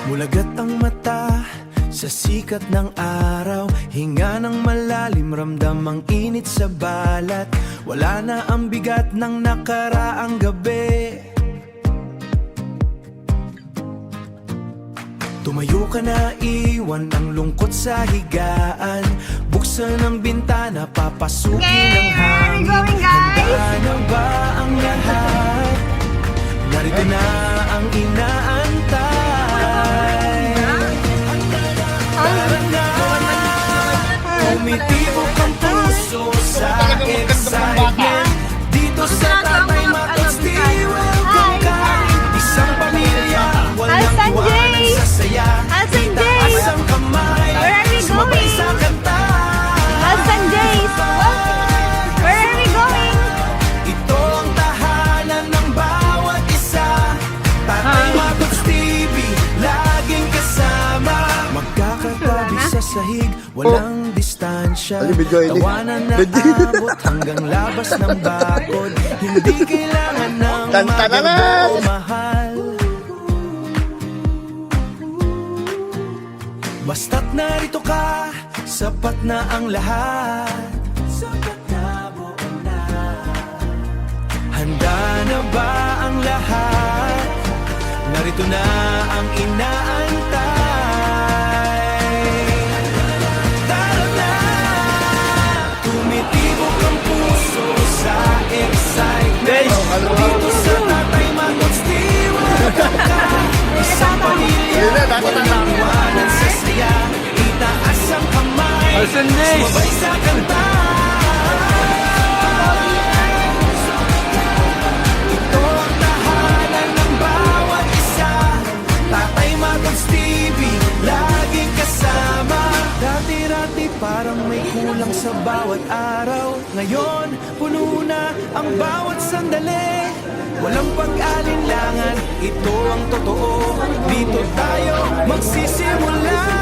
Mulagat ang mata sa sikat ng araw, hinga ng malalim, ramdam ang init sa balat. Wala na ang bigat ng nakaraang gabi. Tumayo ka na, iwan ang lungkot sa higaan. Buksan ang bintana, papasukin ang hangin. Handa na ba ang lahat? Narito na ang inaantay. Tara na, tumitibok ang puso sa excitement. Dito sa Tatay Matods, di welcome ka. Isang pamilya, walang iwanan sa saya. Itaas ang kamay, sumabay sa kanta. Where are we going? Ito ang tahanan ng bawat isa. Tatay Matods TV, laging kasama. Magkakatabi sa sahig, walang distansya. Tawanan na abot hanggang labas ng bakod. Hindi kailangan ng maganda o mahal. Basta't narito ka, sapat na ang lahat. Sapat na buo na. Handa na ba ang lahat? Narito na ang inaantay. Tara na, tumitibok ang puso sa excitement. Dito sa Tatay Matods, di welcome ka. Isang pamilya, walang iwanan sa saya. Itaas ang kamay, sumabay sa kanta. Ito ang tahanan ng bawat isa. Tatay Matods TV, laging kasama. Dati-rati parang may kulang sa bawat araw. Ngayon, puno na ang bawat sandali. Walang pag-alinlangan, ito ang totoo. Dito tayo magsisimula.